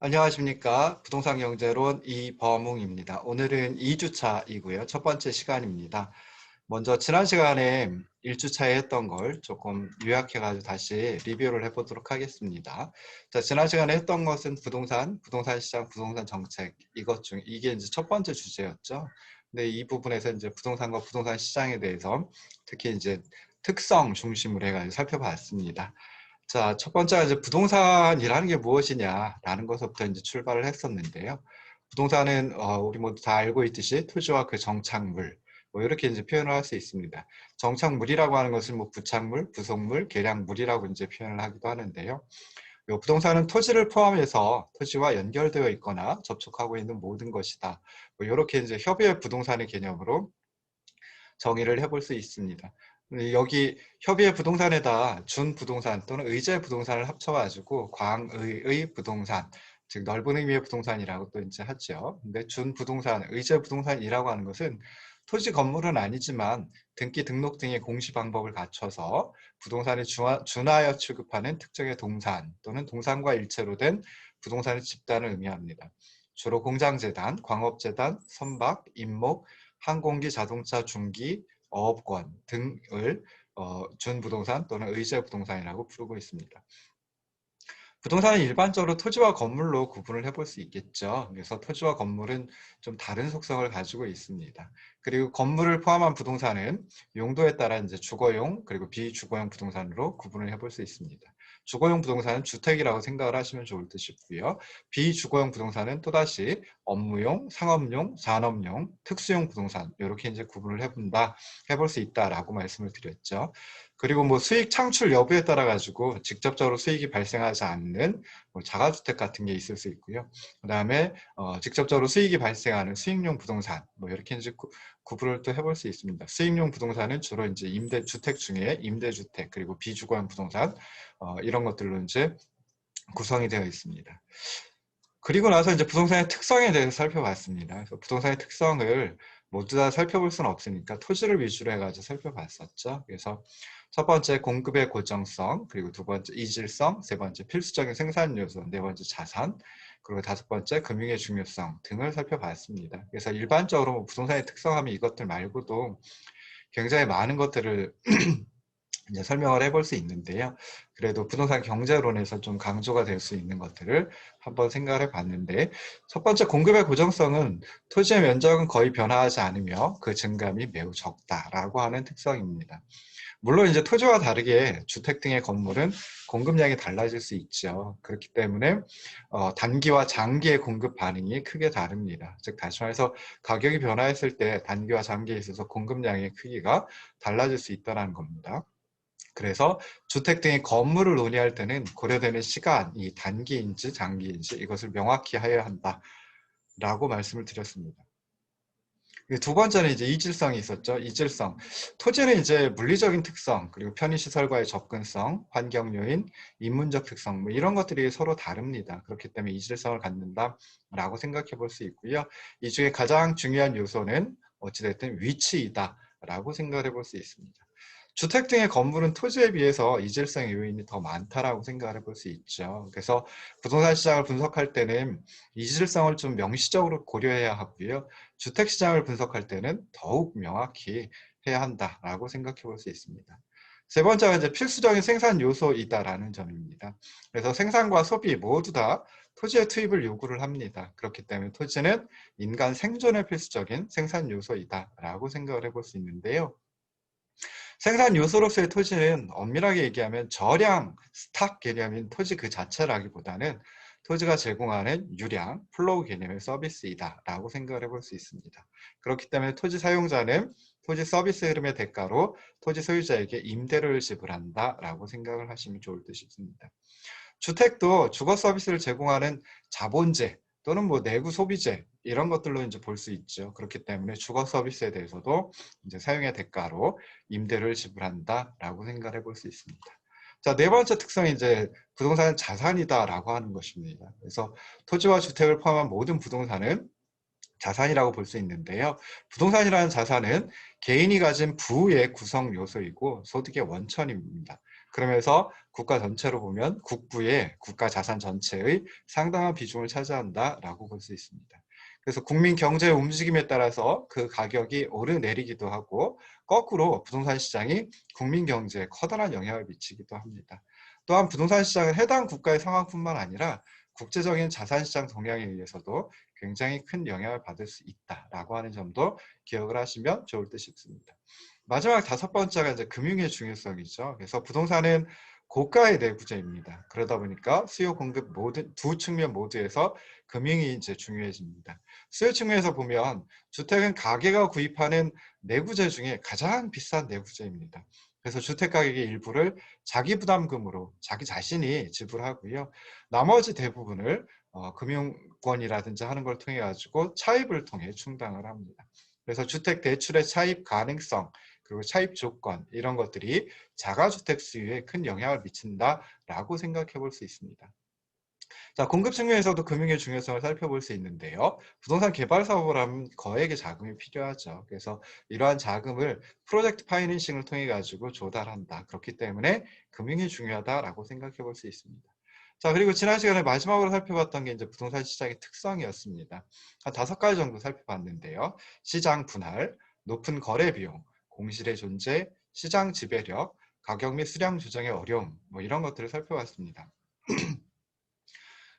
안녕하십니까. 부동산 경제론 이범웅입니다. 오늘은 2주차이고요. 첫 번째 시간입니다. 먼저 지난 시간에 1주차에 했던 걸 조금 요약해가지고 다시 리뷰를 해보도록 하겠습니다. 자, 지난 시간에 했던 것은 부동산 시장, 부동산 정책, 이게 이제 첫 번째 주제였죠. 근데 이 부분에서 이제 부동산과 부동산 시장에 대해서 특히 이제 특성 중심으로 해가지고 살펴봤습니다. 자, 첫 번째가 이제 부동산이라는 게 무엇이냐라는 것부터 이제 출발을 했었는데요. 부동산은 우리 모두 다 알고 있듯이 토지와 그 정착물, 뭐 이렇게 이제 표현을 할 수 있습니다. 정착물이라고 하는 것은 뭐 부착물, 부속물, 계량물이라고 이제 표현을 하기도 하는데요. 요 부동산은 토지를 포함해서 토지와 연결되어 있거나 접촉하고 있는 모든 것이다. 뭐 이렇게 이제 협의의 부동산의 개념으로 정의를 해볼 수 있습니다. 여기 협의의 부동산에다 준부동산 또는 의제 부동산을 합쳐가지고 광의의 부동산, 즉 넓은 의미의 부동산이라고 또 이제 하죠. 근데 준부동산, 의제 부동산이라고 하는 것은 토지 건물은 아니지만 등기 등록 등의 공시 방법을 갖춰서 부동산에 준하여 취급하는 특정의 동산 또는 동산과 일체로 된 부동산의 집단을 의미합니다. 주로 공장재단, 광업재단, 선박, 임목, 항공기, 자동차, 중기, 어업권 등을 준부동산 또는 의제 부동산이라고 부르고 있습니다. 부동산은 일반적으로 토지와 건물로 구분을 해볼 수 있겠죠. 그래서 토지와 건물은 좀 다른 속성을 가지고 있습니다. 그리고 건물을 포함한 부동산은 용도에 따라 이제 주거용 그리고 비주거용 부동산으로 구분을 해볼 수 있습니다. 주거용 부동산은 주택이라고 생각을 하시면 좋을 듯 싶고요. 비주거용 부동산은 또다시 업무용, 상업용, 산업용, 특수용 부동산 이렇게 이제 구분을 해볼 수 있다라고 말씀을 드렸죠. 그리고 뭐 수익 창출 여부에 따라 가지고 직접적으로 수익이 발생하지 않는 뭐 자가주택 같은 게 있을 수 있고요. 그다음에 직접적으로 수익이 발생하는 수익용 부동산 뭐 이렇게 이제 구분을 또 해볼 수 있습니다. 수익용 부동산은 주로 이제 임대주택 중에 임대주택 그리고 비주거용 부동산 이런 것들로 이제 구성이 되어 있습니다. 그리고 나서 이제 부동산의 특성에 대해서 살펴봤습니다. 그래서 부동산의 특성을 모두 다 살펴볼 수는 없으니까 토지를 위주로 해가지고 살펴봤었죠. 그래서 첫 번째 공급의 고정성, 그리고 두 번째 이질성, 세 번째 필수적인 생산 요소, 네 번째 자산, 그리고 다섯 번째 금융의 중요성 등을 살펴봤습니다. 그래서 일반적으로 뭐 부동산의 특성하면 이것들 말고도 굉장히 많은 것들을 이제 설명을 해볼 수 있는데요. 그래도 부동산 경제론에서 좀 강조가 될 수 있는 것들을 한번 생각을 해봤는데, 첫 번째 공급의 고정성은 토지의 면적은 거의 변화하지 않으며 그 증감이 매우 적다라고 하는 특성입니다. 물론 이제 토지와 다르게 주택 등의 건물은 공급량이 달라질 수 있죠. 그렇기 때문에 단기와 장기의 공급 반응이 크게 다릅니다. 즉 다시 말해서 가격이 변화했을 때 단기와 장기에 있어서 공급량의 크기가 달라질 수 있다는 겁니다. 그래서 주택 등의 건물을 논의할 때는 고려되는 시간이 단기인지 장기인지 이것을 명확히 해야 한다라고 말씀을 드렸습니다. 두 번째는 이제 이질성이 있었죠. 이질성. 토지는 이제 물리적인 특성, 그리고 편의시설과의 접근성, 환경 요인, 인문적 특성, 뭐 이런 것들이 서로 다릅니다. 그렇기 때문에 이질성을 갖는다라고 생각해 볼 수 있고요. 이 중에 가장 중요한 요소는 어찌됐든 위치이다라고 생각해 볼 수 있습니다. 주택 등의 건물은 토지에 비해서 이질성 요인이 더 많다라고 생각을 해볼 수 있죠. 그래서 부동산 시장을 분석할 때는 이질성을 좀 명시적으로 고려해야 하고요. 주택 시장을 분석할 때는 더욱 명확히 해야 한다라고 생각해 볼 수 있습니다. 세 번째가 이제 필수적인 생산 요소이다라는 점입니다. 그래서 생산과 소비 모두 다 토지의 투입을 요구를 합니다. 그렇기 때문에 토지는 인간 생존에 필수적인 생산 요소이다라고 생각을 해볼 수 있는데요. 생산 요소로서의 토지는 엄밀하게 얘기하면 저량 스탁 개념인 토지 그 자체라기보다는 토지가 제공하는 유량, 플로우 개념의 서비스이다라고 생각을 해볼 수 있습니다. 그렇기 때문에 토지 사용자는 토지 서비스 흐름의 대가로 토지 소유자에게 임대료를 지불한다라고 생각을 하시면 좋을 듯 싶습니다. 주택도 주거 서비스를 제공하는 자본재 또는 뭐 내구 소비재 이런 것들로 이제 볼 수 있죠. 그렇기 때문에 주거 서비스에 대해서도 이제 사용의 대가로 임대료를 지불한다라고 생각을 해볼 수 있습니다. 자, 네 번째 특성이 이제 부동산은 자산이다라고 하는 것입니다. 그래서 토지와 주택을 포함한 모든 부동산은 자산이라고 볼 수 있는데요. 부동산이라는 자산은 개인이 가진 부의 구성 요소이고 소득의 원천입니다. 그러면서 국가 전체로 보면 국부의 국가 자산 전체의 상당한 비중을 차지한다라고 볼 수 있습니다. 그래서 국민 경제 움직임에 따라서 그 가격이 오르내리기도 하고 거꾸로 부동산 시장이 국민 경제에 커다란 영향을 미치기도 합니다. 또한 부동산 시장은 해당 국가의 상황뿐만 아니라 국제적인 자산시장 동향에 의해서도 굉장히 큰 영향을 받을 수 있다라고 하는 점도 기억을 하시면 좋을 듯 싶습니다. 마지막 다섯 번째가 이제 금융의 중요성이죠. 그래서 부동산은 고가의 내구재입니다. 그러다 보니까 수요 공급 모든 두 측면 모두에서 금융이 이제 중요해집니다. 수요 측면에서 보면 주택은 가게가 구입하는 내구재 중에 가장 비싼 내구재입니다. 그래서 주택 가격의 일부를 자기 부담금으로 자기 자신이 지불하고요. 나머지 대부분을 금융권이라든지 하는 걸 통해 가지고 차입을 통해 충당을 합니다. 그래서 주택 대출의 차입 가능성 그리고 차입 조건 이런 것들이 자가주택 수요에 큰 영향을 미친다라고 생각해 볼 수 있습니다. 자, 공급 측면에서도 금융의 중요성을 살펴볼 수 있는데요. 부동산 개발 사업을 하면 거액의 자금이 필요하죠. 그래서 이러한 자금을 프로젝트 파이낸싱을 통해 가지고 조달한다. 그렇기 때문에 금융이 중요하다라고 생각해 볼 수 있습니다. 자, 그리고 지난 시간에 마지막으로 살펴봤던 게 이제 부동산 시장의 특성이었습니다. 한 5가지 정도 살펴봤는데요. 시장 분할, 높은 거래 비용, 공실의 존재, 시장 지배력, 가격 및 수량 조정의 어려움, 뭐 이런 것들을 살펴봤습니다.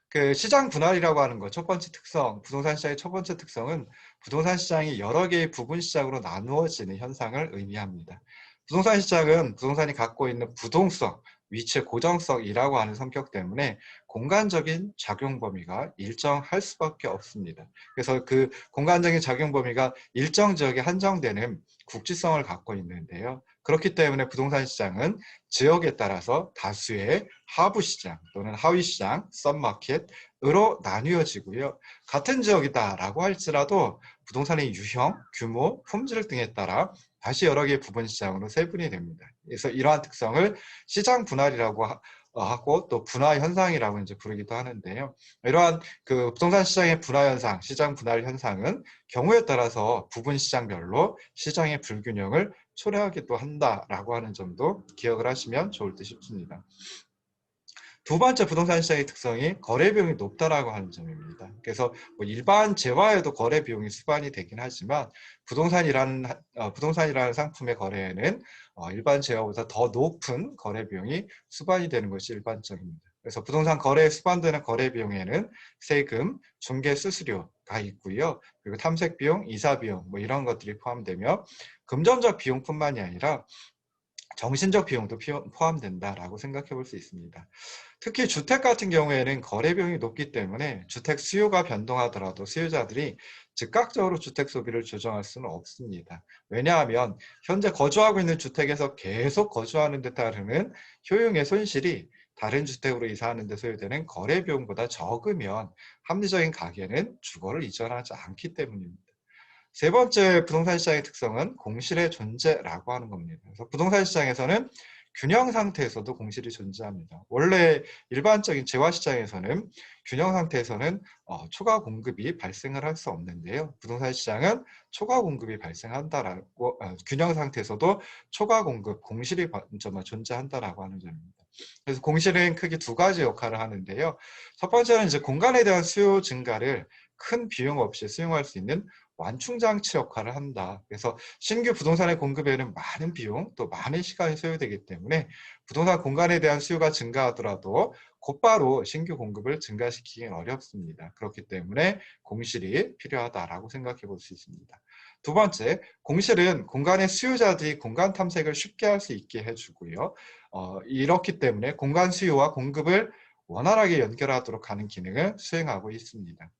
그 시장 분할이라고 하는 것, 첫 번째 특성, 부동산 시장의 첫 번째 특성은 부동산 시장이 여러 개의 부분 시장으로 나누어지는 현상을 의미합니다. 부동산 시장은 부동산이 갖고 있는 부동성, 위치의 고정성이라고 하는 성격 때문에 공간적인 작용 범위가 일정할 수밖에 없습니다. 그래서 그 공간적인 작용 범위가 일정 지역에 한정되는 국지성을 갖고 있는데요. 그렇기 때문에 부동산 시장은 지역에 따라서 다수의 하부 시장 또는 하위 시장, 썸마켓으로 나뉘어지고요. 같은 지역이다라고 할지라도 부동산의 유형, 규모, 품질 등에 따라 다시 여러 개의 부분 시장으로 세분이 됩니다. 그래서 이러한 특성을 시장 분할이라고 하고 또 분화 현상이라고 이제 부르기도 하는데요. 이러한 그 부동산 시장의 분화 현상, 시장 분할 현상은 경우에 따라서 부분 시장별로 시장의 불균형을 초래하기도 한다라고 하는 점도 기억을 하시면 좋을 듯 싶습니다. 두 번째 부동산 시장의 특성이 거래 비용이 높다라고 하는 점입니다. 그래서 뭐 일반 재화에도 거래 비용이 수반이 되긴 하지만 부동산이라는 상품의 거래에는 일반 재화보다 더 높은 거래 비용이 수반이 되는 것이 일반적입니다. 그래서 부동산 거래에 수반되는 거래 비용에는 세금, 중개 수수료가 있고요. 그리고 탐색 비용, 이사 비용 뭐 이런 것들이 포함되며 금전적 비용뿐만이 아니라 정신적 비용도 포함된다라고 생각해 볼 수 있습니다. 특히 주택 같은 경우에는 거래 비용이 높기 때문에 주택 수요가 변동하더라도 수요자들이 즉각적으로 주택 소비를 조정할 수는 없습니다. 왜냐하면 현재 거주하고 있는 주택에서 계속 거주하는 데 따르는 효용의 손실이 다른 주택으로 이사하는 데 소요되는 거래 비용보다 적으면 합리적인 가격에는 주거를 이전하지 않기 때문입니다. 세 번째 부동산 시장의 특성은 공실의 존재라고 하는 겁니다. 그래서 부동산 시장에서는 균형 상태에서도 공실이 존재합니다. 원래 일반적인 재화 시장에서는 균형 상태에서는 초과 공급이 발생을 할 수 없는데요. 부동산 시장은 초과 공급이 발생한다라고 균형 상태에서도 초과 공급, 공실이 존재한다라고 하는 점입니다. 그래서 공실은 크게 두 가지 역할을 하는데요. 첫 번째는 이제 공간에 대한 수요 증가를 큰 비용 없이 수용할 수 있는 완충장치 역할을 한다. 그래서 신규 부동산의 공급에는 많은 비용 또 많은 시간이 소요되기 때문에 부동산 공간에 대한 수요가 증가하더라도 곧바로 신규 공급을 증가시키기는 어렵습니다. 그렇기 때문에 공실이 필요하다라고 생각해 볼 수 있습니다. 두 번째, 공실은 공간의 수요자들이 공간 탐색을 쉽게 할 수 있게 해주고요. 이렇기 때문에 공간 수요와 공급을 원활하게 연결하도록 하는 기능을 수행하고 있습니다.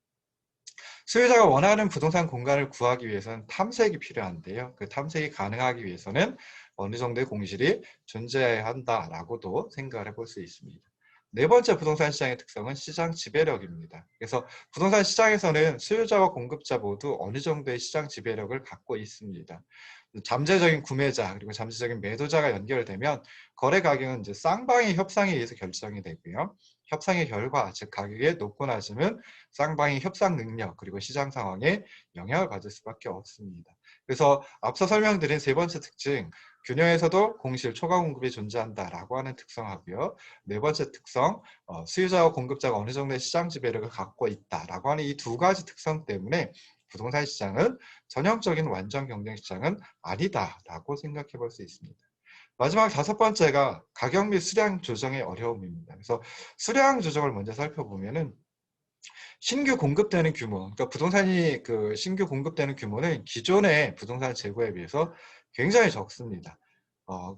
수요자가 원하는 부동산 공간을 구하기 위해서는 탐색이 필요한데요. 그 탐색이 가능하기 위해서는 어느 정도의 공실이 존재해야 한다라고도 생각을 해볼 수 있습니다. 네 번째 부동산 시장의 특성은 시장 지배력입니다. 그래서 부동산 시장에서는 수요자와 공급자 모두 어느 정도의 시장 지배력을 갖고 있습니다. 잠재적인 구매자 그리고 잠재적인 매도자가 연결되면 거래 가격은 이제 쌍방의 협상에 의해서 결정이 되고요. 협상의 결과, 즉 가격이 높고 낮으면 쌍방의 협상 능력 그리고 시장 상황에 영향을 받을 수밖에 없습니다. 그래서 앞서 설명드린 세 번째 특징, 균형에서도 공실 초과 공급이 존재한다라고 하는 특성하고요. 네 번째 특성, 수요자와 공급자가 어느 정도의 시장 지배력을 갖고 있다라고 하는 이 두 가지 특성 때문에 부동산 시장은 전형적인 완전 경쟁 시장은 아니다라고 생각해 볼 수 있습니다. 마지막 다섯 번째가 가격 및 수량 조정의 어려움입니다. 그래서 수량 조정을 먼저 살펴보면은 신규 공급되는 규모, 그러니까 부동산이 그 신규 공급되는 규모는 기존의 부동산 재고에 비해서 굉장히 적습니다.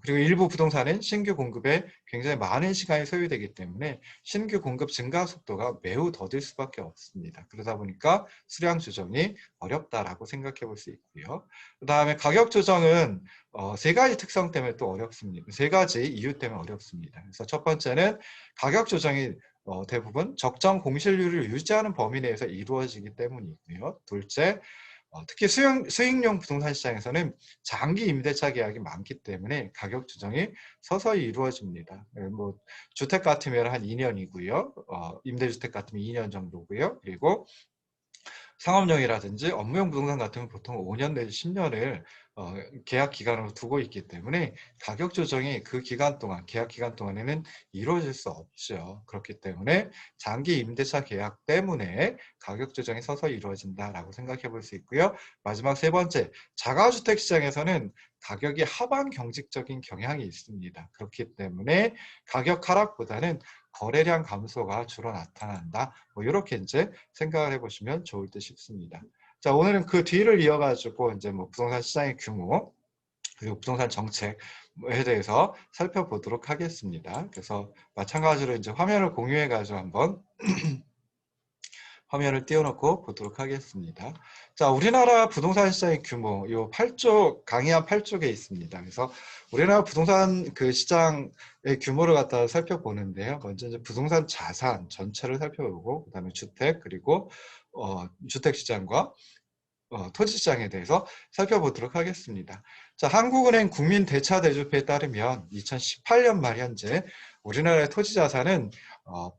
그리고 일부 부동산은 신규 공급에 굉장히 많은 시간이 소요되기 때문에 신규 공급 증가 속도가 매우 더딜 수밖에 없습니다. 그러다 보니까 수량 조정이 어렵다라고 생각해 볼 수 있고요. 그 다음에 가격 조정은 세 가지 특성 때문에 또 어렵습니다. 세 가지 이유 때문에 어렵습니다. 그래서 첫 번째는 가격 조정이 대부분 적정 공실률을 유지하는 범위 내에서 이루어지기 때문이고요. 둘째, 특히 수익용 부동산 시장에서는 장기 임대차 계약이 많기 때문에 가격 조정이 서서히 이루어집니다. 뭐 주택 같으면 한 2년이고요. 임대주택 같으면 2년 정도고요. 그리고 상업용이라든지 업무용 부동산 같으면 보통 5년 내지 10년을 계약 기간으로 두고 있기 때문에 가격 조정이 그 기간 동안, 계약 기간 동안에는 이루어질 수 없죠. 그렇기 때문에 장기 임대차 계약 때문에 가격 조정이 서서히 이루어진다라고 생각해 볼 수 있고요. 마지막 세 번째, 자가주택 시장에서는 가격이 하방 경직적인 경향이 있습니다. 그렇기 때문에 가격 하락보다는 거래량 감소가 주로 나타난다. 뭐 이렇게 이제 생각을 해보시면 좋을 듯 싶습니다. 자, 오늘은 그 뒤를 이어가지고 이제 뭐 부동산 시장의 규모 그리고 부동산 정책에 대해서 살펴보도록 하겠습니다. 그래서 마찬가지로 이제 화면을 공유해가지고 한번 화면을 띄워놓고 보도록 하겠습니다. 자, 우리나라 부동산 시장의 규모, 요 8쪽, 강의한 8쪽에 있습니다. 그래서 우리나라 부동산 그 시장의 규모를 갖다 살펴보는데요. 먼저 이제 부동산 자산 전체를 살펴보고, 그 다음에 주택, 그리고 주택 시장과 토지 시장에 대해서 살펴보도록 하겠습니다. 자, 한국은행 국민대차대조표에 따르면 2018년 말 현재 우리나라의 토지 자산은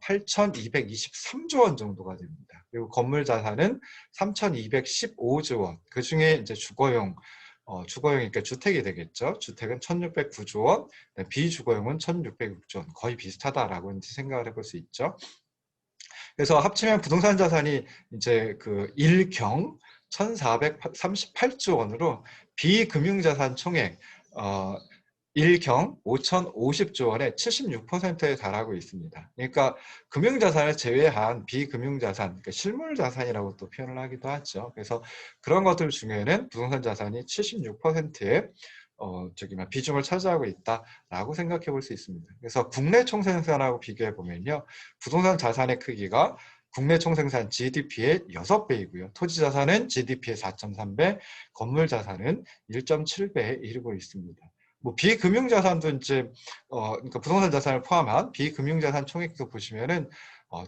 8,223조 원 정도가 됩니다. 그리고 건물 자산은 3,215조 원. 그 중에 이제 주거용이니까 주택이 되겠죠. 주택은 1,609조 원, 비주거용은 1,606조 원. 거의 비슷하다라고 이제 생각을 해볼 수 있죠. 그래서 합치면 부동산 자산이 이제 그 138조 원으로 비금융자산 총액 5,050조 원의 76%에 달하고 있습니다. 그러니까 금융자산을 제외한 비금융자산, 그러니까 실물자산이라고 또 표현을 하기도 하죠. 그래서 그런 것들 중에는 부동산 자산이 76%의 비중을 차지하고 있다라고 생각해 볼 수 있습니다. 그래서 국내 총생산하고 비교해 보면요, 부동산 자산의 크기가 국내 총생산 GDP의 6배이고요. 토지 자산은 GDP의 4.3배, 건물 자산은 1.7배에 이르고 있습니다. 뭐 비금융자산도 이제 그러니까 부동산 자산을 포함한 비금융자산 총액도 보시면은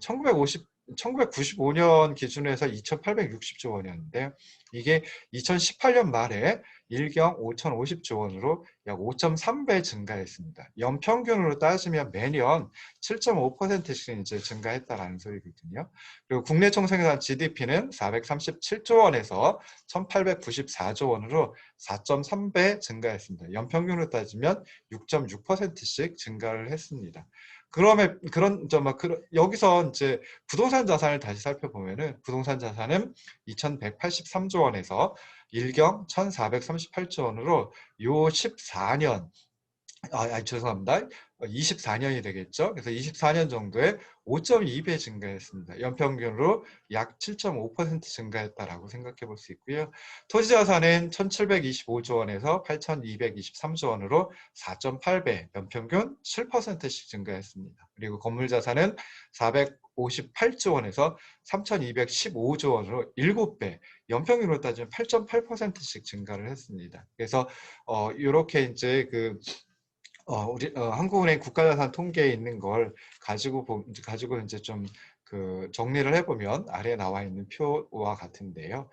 1995년 기준에서 2,860조 원이었는데 이게 2018년 말에 5,050조 원으로 약 5.3배 증가했습니다. 연평균으로 따지면 매년 7.5%씩 이제 증가했다라는 소리거든요. 그리고 국내 총생산 GDP는 437조 원에서 1,894조 원으로 4.3배 증가했습니다. 연평균으로 따지면 6.6%씩 증가를 했습니다. 여기서 이제 부동산 자산을 다시 살펴보면은 부동산 자산은 2,183조 원에서 1,438조 원으로 요 14년 죄송합니다. 24년이 되겠죠. 그래서 24년 정도에 5.2배 증가했습니다. 연평균으로 약 7.5% 증가했다라고 생각해 볼 수 있고요. 토지 자산은 1,725조 원에서 8,223조 원으로 4.8배, 연평균 7%씩 증가했습니다. 그리고 건물 자산은 458조 원에서 3,215조 원으로 7배, 연평균으로 따지면 8.8%씩 증가를 했습니다. 그래서 이렇게 이제 우리 한국은행 국가자산 통계에 있는 걸 가지고 이제 좀 정리를 해보면 아래에 나와 있는 표와 같은데요.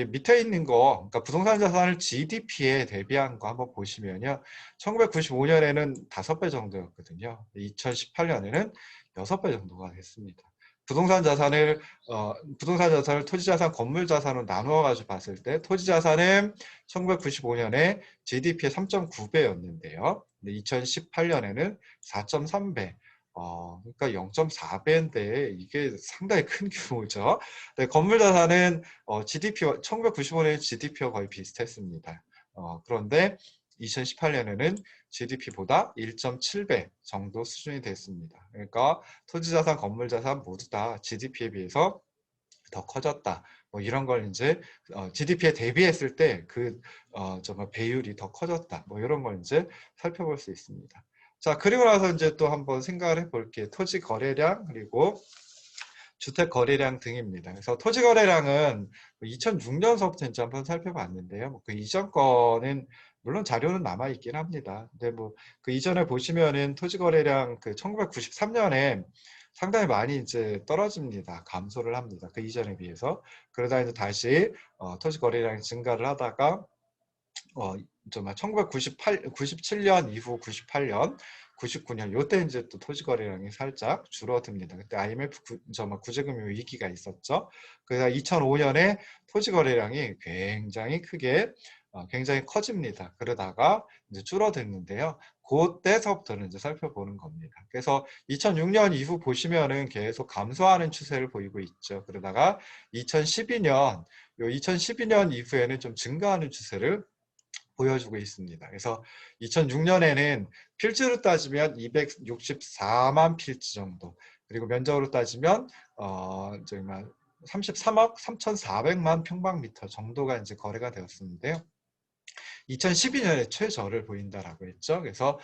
밑에 있는 거, 그러니까 부동산 자산을 GDP에 대비한 거 한번 보시면요. 1995년에는 5배 정도였거든요. 2018년에는 6배 정도가 됐습니다. 부동산 자산을 토지 자산, 건물 자산으로 나누어 가지고 봤을 때 토지 자산은 1995년에 GDP의 3.9배였는데요. 2018년에는 4.3배. 그러니까 0.4배인데 이게 상당히 큰 규모죠. 네, 건물 자산은 GDP와 1995년에 GDP와 거의 비슷했습니다. 그런데 2018년에는 GDP보다 1.7배 정도 수준이 됐습니다. 그러니까 토지자산, 건물자산 모두 다 GDP에 비해서 더 커졌다. 뭐 이런 걸 이제 GDP에 대비했을 때 그 정말 배율이 더 커졌다. 뭐 이런 걸 이제 살펴볼 수 있습니다. 자, 그리고 나서 이제 또 한번 생각을 해볼게요. 토지 거래량 그리고 주택 거래량 등입니다. 그래서 토지 거래량은 2006년서부터 이제 한번 살펴봤는데요. 그 이전 거는 물론 자료는 남아 있긴 합니다. 근데 뭐 그 이전에 보시면은 토지 거래량 그 1993년에 상당히 많이 이제 떨어집니다. 감소를 합니다. 그 이전에 비해서. 그러다 이제 다시 토지 거래량이 증가를 하다가 정말 97년 이후 98년, 99년 요때 이제 또 토지 거래량이 살짝 줄어듭니다. 그때 IMF 정말 구제금융 위기가 있었죠. 그래서 2005년에 토지 거래량이 굉장히 커집니다. 그러다가 이제 줄어드는데요. 그때서부터는 이제 살펴보는 겁니다. 그래서 2006년 이후 보시면은 계속 감소하는 추세를 보이고 있죠. 그러다가 2012년 이후에는 좀 증가하는 추세를 보여주고 있습니다. 그래서 2006년에는 필지로 따지면 264만 필지 정도, 그리고 면적으로 따지면 정말 33억 3,400만 평방미터 정도가 이제 거래가 되었었는데요. 2012년에 최저를 보인다라고 했죠. 그래서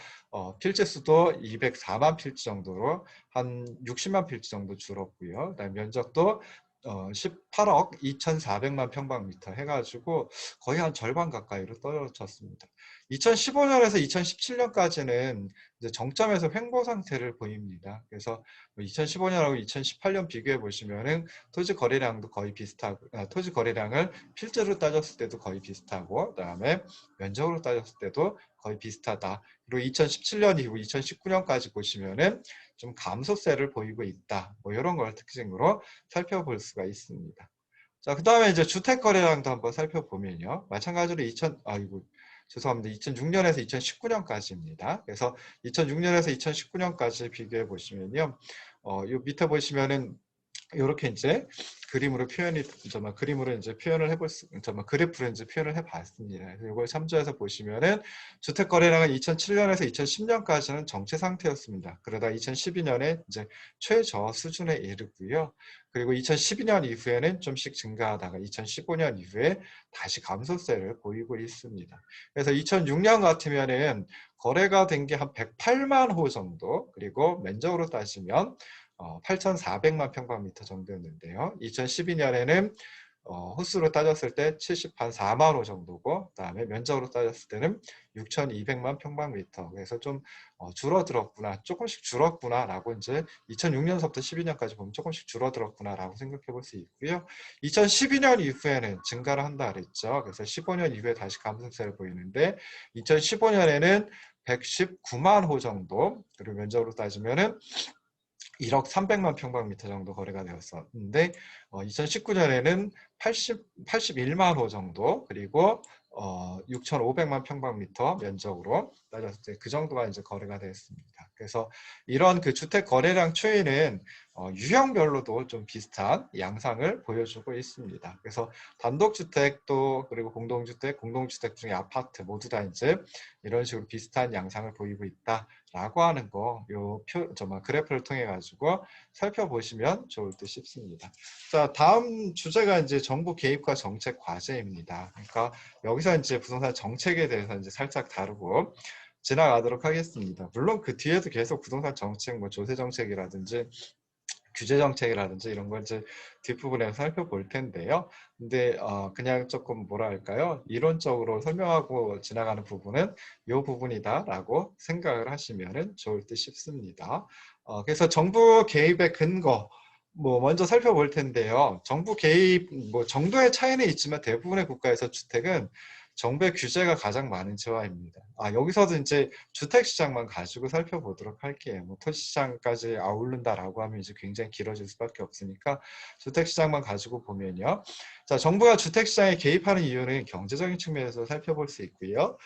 필지 수도 204만 필지 정도로 한 60만 필지 정도 줄었고요. 그다음에 면적도 18억 2,400만 평방미터 해가지고 거의 한 절반 가까이로 떨어졌습니다. 2015년에서 2017년까지는 이제 정점에서 횡보 상태를 보입니다. 그래서 2015년하고 2018년 비교해 보시면은 토지 거래량도 거의 비슷하고, 토지 거래량을 필지로 따졌을 때도 거의 비슷하고, 그다음에 면적으로 따졌을 때도 거의 비슷하다. 그리고 2017년 이후 2019년까지 보시면은 좀 감소세를 보이고 있다. 뭐 이런 걸 특징으로 살펴볼 수가 있습니다. 자, 그 다음에 이제 주택 거래량도 한번 살펴보면요. 마찬가지로 2006년에서 2019년까지입니다. 그래서 2006년에서 2019년까지 비교해 보시면요. 요 밑에 보시면은 이렇게 이제 그림으로 이제 표현을 해볼 수, 그래프로 이제 표현을 해봤습니다. 그래서 이걸 참조해서 보시면은 주택 거래량은 2007년에서 2010년까지는 정체 상태였습니다. 그러다 2012년에 이제 최저 수준에 이르고요. 그리고 2012년 이후에는 좀씩 증가하다가 2015년 이후에 다시 감소세를 보이고 있습니다. 그래서 2006년 같으면은 거래가 된 게 한 108만 호 정도, 그리고 면적으로 따지면 8,400만 평방미터 정도였는데요. 2012년에는 호수로 따졌을 때 74만 호 정도고, 그다음에 면적으로 따졌을 때는 6,200만 평방미터. 그래서 좀 줄어들었구나, 조금씩 줄었구나라고 이제 2006년서부터 12년까지 보면 조금씩 줄어들었구나라고 생각해 볼 수 있고요. 2012년 이후에는 증가를 한다 그랬죠. 그래서 15년 이후에 다시 감소세를 보이는데 2015년에는 119만 호 정도, 그리고 면적으로 따지면은 1억 300만 평방미터 정도 거래가 되었었는데 2019년에는 81만 호 정도, 그리고 6,500만 평방미터 면적으로 따졌을 때 그 정도가 이제 거래가 됐습니다. 그래서 이런 그 주택 거래량 추이는 유형별로도 좀 비슷한 양상을 보여주고 있습니다. 그래서 단독주택도, 그리고 공동주택 중에 아파트 모두 다 이제 이런 식으로 비슷한 양상을 보이고 있다라고 하는 거, 정말 그래프를 통해 가지고 살펴보시면 좋을 듯 싶습니다. 자, 다음 주제가 이제 정부 개입과 정책 과제입니다. 그러니까 여기서 이제 부동산 정책에 대해서 이제 살짝 다루고 지나가도록 하겠습니다. 물론 그 뒤에도 계속 부동산 정책, 뭐 조세 정책이라든지 규제 정책이라든지 이런 걸 이제 뒷부분에서 살펴볼 텐데요. 근데 그냥 조금 뭐랄까요? 이론적으로 설명하고 지나가는 부분은 이 부분이다라고 생각을 하시면 좋을 듯 싶습니다. 그래서 정부 개입의 근거, 뭐 먼저 살펴볼 텐데요. 정부 개입, 뭐 정도의 차이는 있지만 대부분의 국가에서 주택은 정부의 규제가 가장 많은 지화입니다. 여기서도 이제 주택시장만 가지고 살펴보도록 할게요. 뭐 토지시장까지 아우른다라고 하면 이제 굉장히 길어질 수밖에 없으니까 주택시장만 가지고 보면요. 자, 정부가 주택시장에 개입하는 이유는 경제적인 측면에서 살펴볼 수 있고요.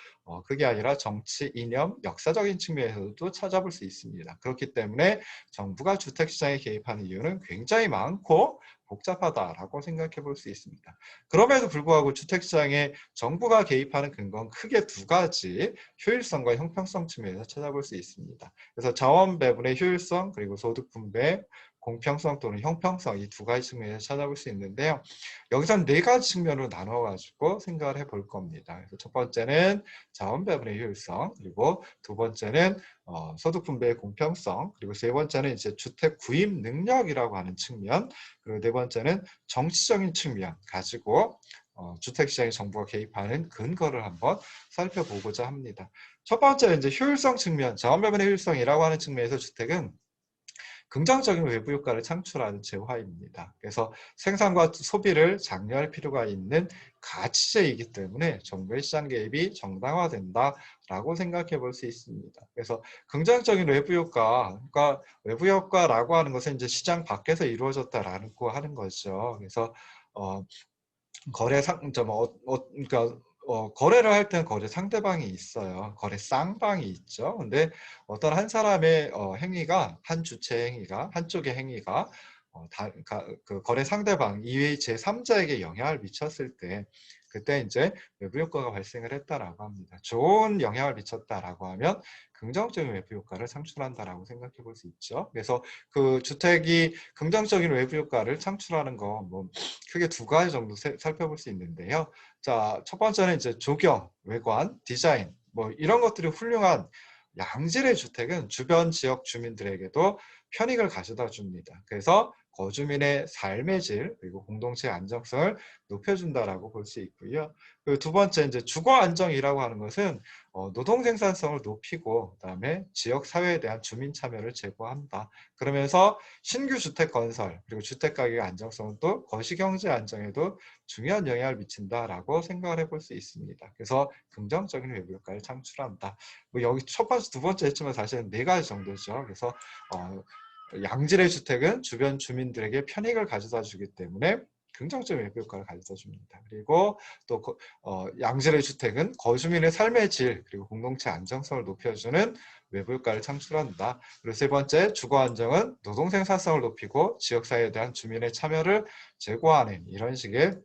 그게 아니라 정치, 이념, 역사적인 측면에서도 찾아볼 수 있습니다. 그렇기 때문에 정부가 주택시장에 개입하는 이유는 굉장히 많고 복잡하다라고 생각해 볼 수 있습니다. 그럼에도 불구하고 주택시장에 정부가 개입하는 근거는 크게 두 가지, 효율성과 형평성 측면에서 찾아볼 수 있습니다. 그래서 자원 배분의 효율성, 그리고 소득 분배, 공평성 또는 형평성, 이 두 가지 측면에서 찾아볼 수 있는데요. 여기서는 네 가지 측면으로 나눠가지고 생각을 해볼 겁니다. 그래서 첫 번째는 자원 배분의 효율성, 그리고 두 번째는 소득 분배의 공평성, 그리고 세 번째는 이제 주택 구입 능력이라고 하는 측면, 그리고 네 번째는 정치적인 측면 가지고 주택시장에 정부가 개입하는 근거를 한번 살펴보고자 합니다. 첫 번째 이제 효율성 측면, 자원배분의 효율성이라고 하는 측면에서 주택은 긍정적인 외부 효과를 창출하는 재화입니다. 그래서 생산과 소비를 장려할 필요가 있는 가치제이기 때문에 정부의 시장 개입이 정당화된다라고 생각해 볼 수 있습니다. 그래서 긍정적인 외부 효과, 그러니까 외부 효과라고 하는 것은 이제 시장 밖에서 이루어졌다라고 하는 거죠. 그래서 거래 그러니까 거래를 할 때는 거래 상대방이 있어요. 거래 쌍방이 있죠. 근데 어떤 한 사람의 행위가, 한 주체 행위가, 한쪽의 행위가 그러니까 그 거래 상대방 이외의 제3자에게 영향을 미쳤을 때, 그때 이제 외부 효과가 발생을 했다라고 합니다. 좋은 영향을 미쳤다라고 하면 긍정적인 외부 효과를 창출한다라고 생각해 볼 수 있죠. 그래서 그 주택이 긍정적인 외부 효과를 창출하는 거 뭐 크게 두 가지 정도 살펴볼 수 있는데요. 자, 첫 번째는 이제 조경, 외관, 디자인 뭐 이런 것들이 훌륭한 양질의 주택은 주변 지역 주민들에게도 편익을 가져다 줍니다. 그래서 거주민의 삶의 질 그리고 공동체 안정성을 높여준다라고 볼 수 있고요. 그 두 번째 이제 주거 안정이라고 하는 것은 노동 생산성을 높이고 그다음에 지역 사회에 대한 주민 참여를 제고한다. 그러면서 신규 주택 건설 그리고 주택 가격의 안정성은 또 거시경제 안정에도 중요한 영향을 미친다라고 생각을 해볼 수 있습니다. 그래서 긍정적인 외부 효과를 창출한다. 뭐 여기 첫 번째, 두 번째 했지만 사실은 네 가지 정도죠. 그래서 양질의 주택은 주변 주민들에게 편익을 가져다 주기 때문에 긍정적인 외부 효과를 가져다 줍니다. 그리고 또 양질의 주택은 거주민의 삶의 질 그리고 공동체 안정성을 높여주는 외부 효과를 창출한다. 그리고 세 번째, 주거 안정은 노동 생산성을 높이고 지역사회에 대한 주민의 참여를 제고하는 이런 식의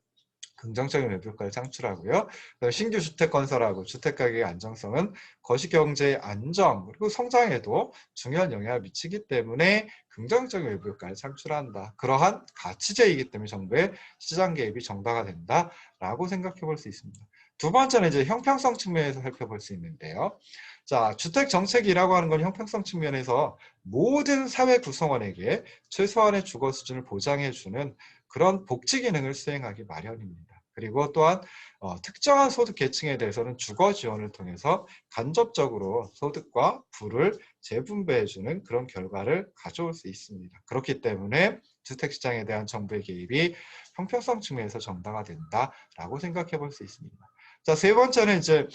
긍정적인 외부 효과를 창출하고요. 신규 주택 건설하고 주택 가격의 안정성은 거시경제의 안정 그리고 성장에도 중요한 영향을 미치기 때문에 긍정적인 외부 효과를 창출한다. 그러한 가치제이기 때문에 정부의 시장 개입이 정당화된다라고 생각해 볼 수 있습니다. 두 번째는 이제 형평성 측면에서 살펴볼 수 있는데요. 자, 주택 정책이라고 하는 건 형평성 측면에서 모든 사회 구성원에게 최소한의 주거 수준을 보장해주는 그런 복지 기능을 수행하기 마련입니다. 그리고 또한 특정한 소득 계층에 대해서는 주거 지원을 통해서 간접적으로 소득과 부를 재분배해주는 그런 결과를 가져올 수 있습니다. 그렇기 때문에 주택시장에 대한 정부의 개입이 형평성 측면에서 정당화된다라고 생각해 볼 수 있습니다. 자, 세 번째는 이제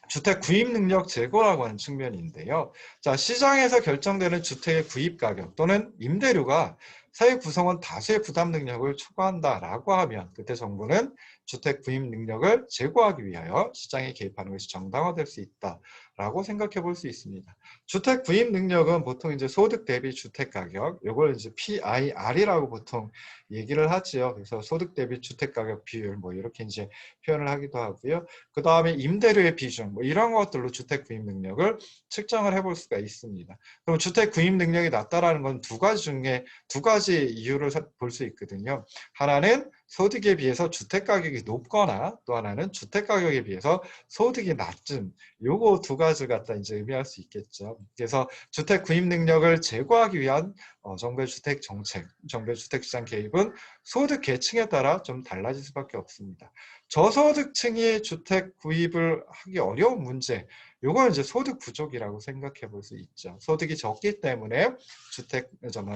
주택 구입 능력 제고라고 하는 측면인데요. 자, 시장에서 결정되는 주택의 구입 가격 또는 임대료가 사회 구성원 다수의 부담 능력을 초과한다라고 하면 그때 정부는 주택 구입 능력을 제고하기 위하여 시장에 개입하는 것이 정당화될 수 있다라고 생각해 볼 수 있습니다. 주택 구입 능력은 보통 이제 소득 대비 주택 가격, 이걸 이제 PIR이라고 보통 얘기를 하지요. 그래서 소득 대비 주택 가격 비율 뭐 이렇게 이제 표현을 하기도 하고요. 그 다음에 임대료의 비중 뭐 이런 것들로 주택 구입 능력을 측정을 해볼 수가 있습니다. 그럼 주택 구입 능력이 낮다라는 건 두 가지 중에 두 가지 이유를 볼 수 있거든요. 하나는 소득에 비해서 주택 가격이 높거나 또 하나는 주택 가격에 비해서 소득이 낮은 요거 두 가지 갖다 이제 의미할 수 있겠죠. 그래서 주택 구입 능력을 제고하기 위한 정부의 주택 정책, 정부의 주택 시장 개입은 소득 계층에 따라 좀 달라질 수밖에 없습니다. 저소득층이 주택 구입을 하기 어려운 문제, 요건 이제 소득 부족이라고 생각해 볼 수 있죠. 소득이 적기 때문에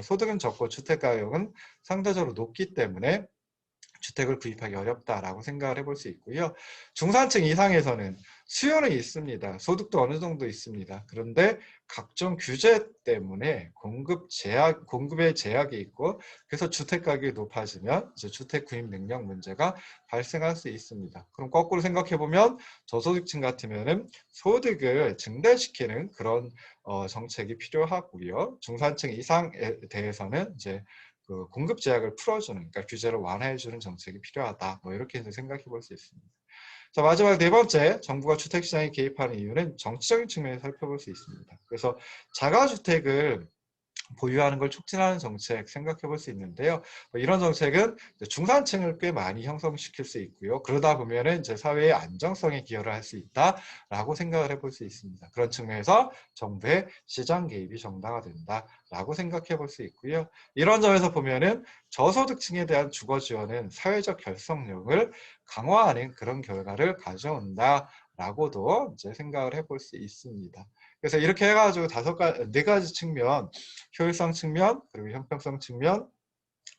소득은 적고 주택 가격은 상대적으로 높기 때문에 주택을 구입하기 어렵다라고 생각을 해볼 수 있고요. 중산층 이상에서는 수요는 있습니다. 소득도 어느 정도 있습니다. 그런데 각종 규제 때문에 공급의 제약이 있고, 그래서 주택 가격이 높아지면 이제 주택 구입 능력 문제가 발생할 수 있습니다. 그럼 거꾸로 생각해 보면 저소득층 같으면은 소득을 증대시키는 그런 정책이 필요하고요. 중산층 이상에 대해서는 이제 그 공급 제약을 풀어주는, 그러니까 규제를 완화해주는 정책이 필요하다. 뭐 이렇게 해서 생각해 볼 수 있습니다. 자, 마지막 네 번째, 정부가 주택시장에 개입하는 이유는 정치적인 측면에서 살펴볼 수 있습니다. 그래서 자가주택을 보유하는 걸 촉진하는 정책 생각해 볼 수 있는데요. 이런 정책은 중산층을 꽤 많이 형성시킬 수 있고요. 그러다 보면은 이제 사회의 안정성에 기여를 할 수 있다라고 생각을 해볼 수 있습니다. 그런 측면에서 정부의 시장 개입이 정당화된다라고 생각해 볼 수 있고요. 이런 점에서 보면은 저소득층에 대한 주거 지원은 사회적 결속력을 강화하는 그런 결과를 가져온다라고도 이제 생각을 해볼 수 있습니다. 그래서 이렇게 해가지고 네 가지 측면, 효율성 측면, 그리고 형평성 측면,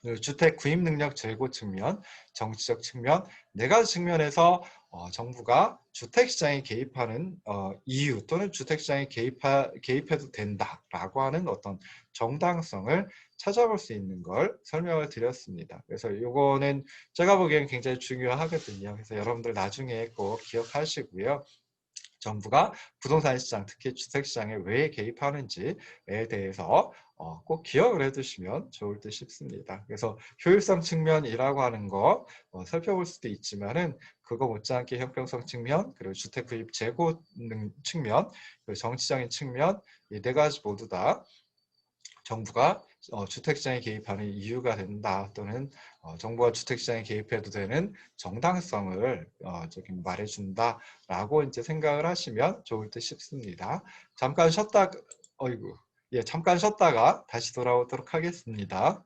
그리고 주택 구입 능력 제고 측면, 정치적 측면, 네 가지 측면에서 정부가 주택시장에 개입하는 이유 또는 주택시장에 개입해도 된다라고 하는 어떤 정당성을 찾아볼 수 있는 걸 설명을 드렸습니다. 그래서 이거는 제가 보기에는 굉장히 중요하거든요. 그래서 여러분들 나중에 꼭 기억하시고요. 정부가 부동산 시장, 특히 주택 시장에 왜 개입하는지에 대해서 꼭 기억을 해두시면 좋을 듯 싶습니다. 그래서 효율성 측면이라고 하는 거 살펴볼 수도 있지만은 그거 못지않게 형평성 측면, 그리고 주택 구입 재고 측면, 그리고 정치적인 측면, 이 네 가지 모두 다 정부가 주택시장에 개입하는 이유가 된다, 또는 정부가 주택시장에 개입해도 되는 정당성을 저기 말해준다라고 이제 생각을 하시면 좋을 듯 싶습니다. 잠깐 쉬었다가 다시 돌아오도록 하겠습니다.